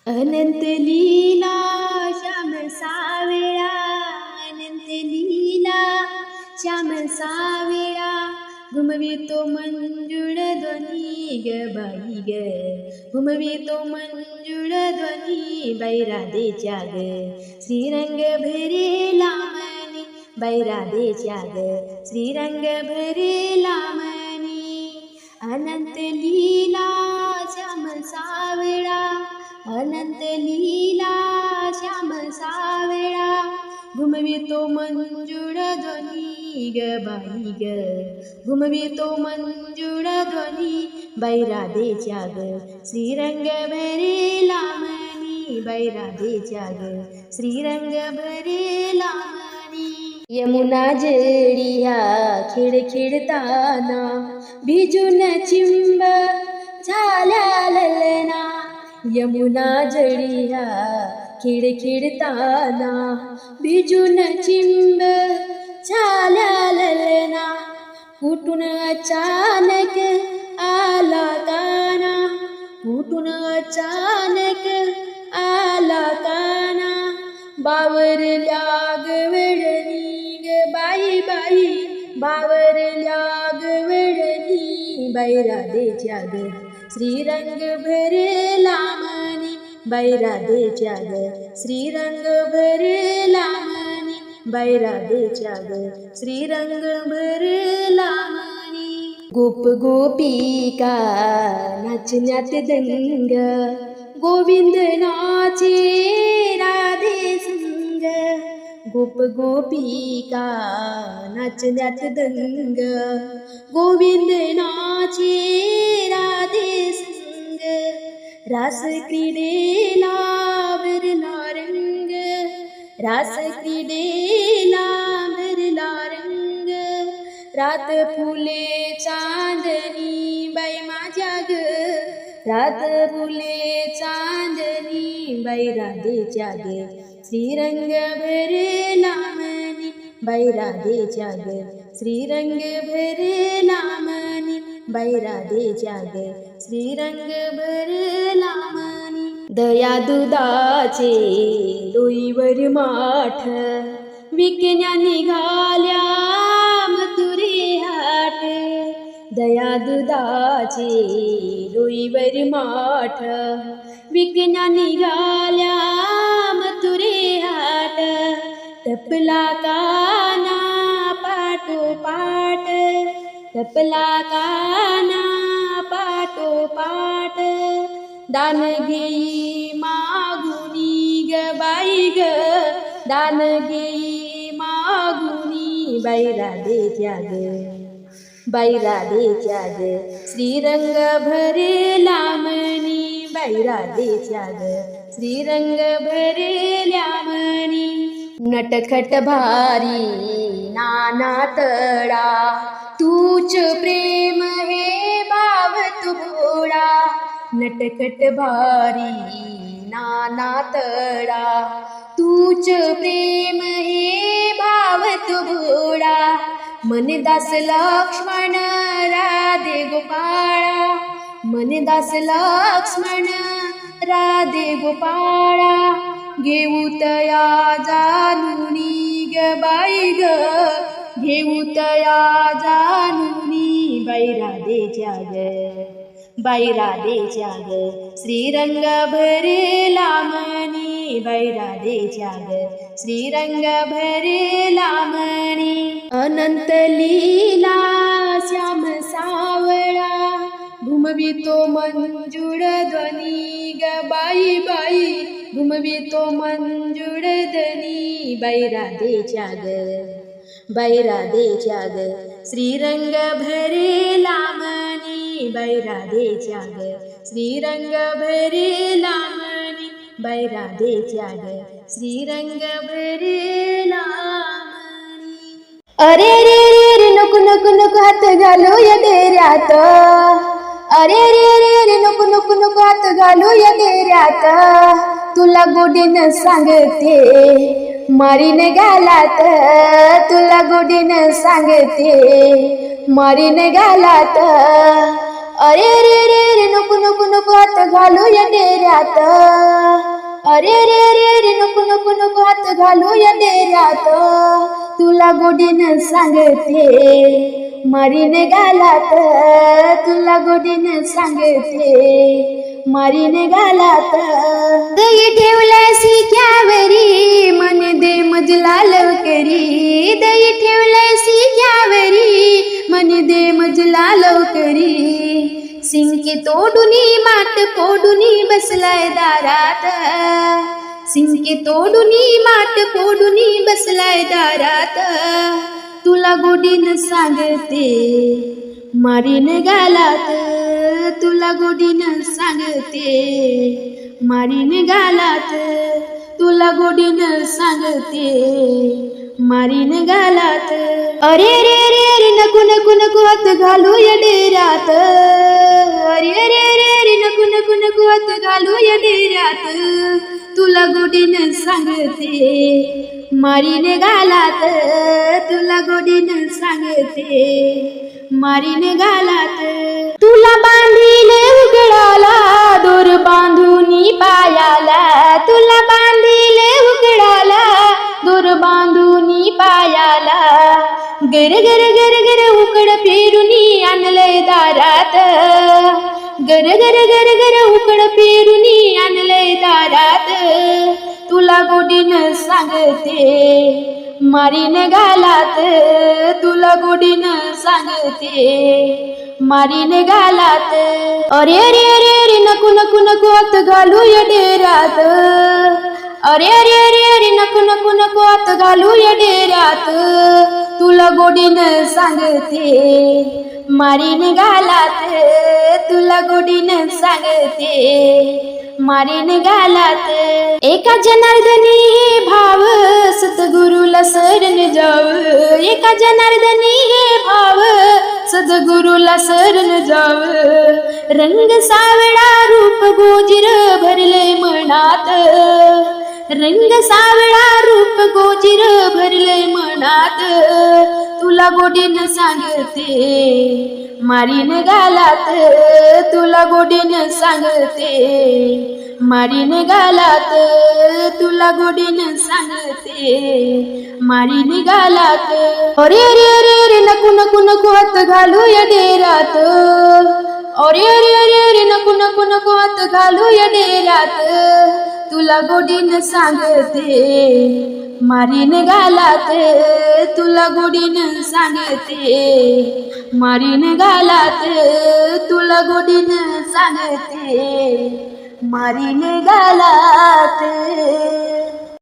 अनंत लीला श्याम सावळा, अनंत लीला श्याम सावळा, घुमवितो मंजुळ ध्वनी ग बाई ग, घुमवितो मंजुळ ध्वनी बाई राधेच्या ग, श्रीरंग भरेला मनी बाई राधेच्या ग, श्रीरंग भरेला मनी. अनंत लीला श्याम सावळा, अनंत लीला श्याम सावळा, घुमवितो मंजुळ ध्वनी ग बाई ग, घुमवितो मंजुळ ध्वनी बाई राधेच्या ग, श्रीरंग भरेला मनी बाई राधेच्या ग, श्रीरंग भरेला मनी. यमुना जडिया खेळ खेळताना भिजून चिंब झाल्या ललना, यमुना जडिया खेळ खेळताना भिजून चिंब झाल्या ललना, कुठून अचानक आला काना, कुठून अचानक आला काना, बावरल्या ग वेडणी ग बाई बाई, बावरल्या ग वेडणी बाई राधेच्या ग, श्रीरंग भरेला मनी बाई राधेच्या ग, श्रीरंग भरेला मनी बाई राधेच्या ग, श्रीरंग भरेला मनी. गोप गोपिका नाचण्यात दंग, गोविंद नाचे राधे संग, गोप गोपिका नाचण्यात दंग, गोविंद नाचे राधे संग, रास क्रीडेला भरला रंग, रास क्रीडेला भरला रंग, रात फुले चांदणी बाई माझ्या ग, रात फुले चांदणी बाई राधेच्या ग, श्रीरंग भरेला मनी बाई राधेच्या ग, श्रीरंग भरेला मनी बाई राधेच्या ग, श्रीरंग भरेला मनी. दया दुधाचे डोईवर माठ, विकण्या निघाल्या मथुरे हाट, दया दुधाचे डोईवर माठ, विकण्या निघाल्या मथुरे हाट, टपला काना पाठोपाठ, टपला काना पाठोपाठ, दान घेई मागुनी ग बाई ग, दान घेई मागुनी बाई राधेच्या ग, बाई राधेच्या ग, श्रीरंग भरेला मनी बाई राधेच्या ग, श्रीरंग भरेल्या मनी. नटखट भारी नाना तळा, तूच प्रेम हे भाव तू भोळा, नटखट भारी नाना तळा, तूच प्रेम हे भाव तू भोळा, मनदास लक्ष्मण राधे गोपाळा, मनदास लक्ष्मण राधे गोपाळा, घेऊ तया जानुनी ग बाई ग, घेऊ तया जानुनी बाई राधेच्या ग, बाई राधेच्या ग, श्रीरंग भरेला मनी बाई राधेच्या ग, श्रीरंग भरेला मनी. अनंत लीला श्याम सावळा, घुमवितो मंजुळ ध्वनी ग बाई बाई, घुमवितो मंजुळ ध्वनी बाई राधेच्या ग, बाई राधेच्या ग, श्रीरंग भरेला मनी बाई राधेच्या ग, श्रीरंग भरेला मनी बाई राधेच्या ग, श्रीरंग भरेला मनी. अरे रे रे रे नको नको नको हात घालू या डेऱ्यात, अरे रे रे रे नको नको नको हात घालू या डेऱ्यात, तुला गोडीनं सांगते मारीन गालात, तुला गोडीनं सांगते मारीन गालात. अरे रे रे रे नको नको नको हात घालू या डेऱ्यात. अरे रे रे रे नको नको नको हात घालू या डेऱ्यात, तुला गोडीनं सांगते मारीन गालात, तुला गोडीनं सांगते मारीन गालात. दही ठेवलंय शिक्यावरी मन दे मजला लवकरी, दही ठेवलंय शिक्यावरी मन दे मजला लवकरी. सिंकी तोडुनी माठ फोडुनी बसलाय दारात, सिंकी तोडुनी माठ फोडुनी बसलाय दारात, तुला गोडीनं सांगते मारीन गालात, तुला गोडीनं सांगते मारीन गालात, तुला गोडीनं सांगते मारीन गालात. अरे रे रे रे नको नको नको हात घालू या डेऱ्यात, अरे रे रे रे नको नको नको हात घालू या डेऱ्यात, तुला गोडीनं सांगते मारीन गालात, तुला गोडीनं सांगते मारीन गालात. तुला बांधीले उघडाला दोर बांधूनी पायाला, तुला बांधीले उघडाला दोर बांधूनी पायाला. गर गर गर गर उकड पेरुनी आणलंय दारात, गर गर गर गर उकड पेरुनी आणलंय दारात, तुला गोडीनं सांगते मारीन गालात, तुला गोडीनं सांगते मारीन गालात. अरे अरे अरे अरे नको नको नको हात घालू या डेऱ्यात, अरे अरे अरे अरे नको नको नको हात घालू या डेऱ्यात, तुला गोडीनं सांगते मारीन गालात, तुला गोडीनं सांगते मारीन गालात. एका जनार्दनी हे भाव सद्गुरूला शरण जाव, एका जनार्दनी हे भाव सद्गुरूला शरण जाव. रंग सावळा रूप गोजिर भरले मनात, रंग सावळा रूप गोजिर भरले मनात, तुला गोडीनं सांगते मारीन गालात, तुला गोडीनं सांगते मारीन गालात, तुला गोडीनं सांगते मारीन गालात. अरे अरे अरे अरे नको नको नको हात घालू या डेऱ्यात, अरे अरे अरे अरे नको नको नको हात घालू या डेऱ्यात, तुला गोडीनं सांगते मारीन गालात, तुला गोडीनं सांगते मारीन गालात, तुला गोडीनं सांगते मारीन गालात.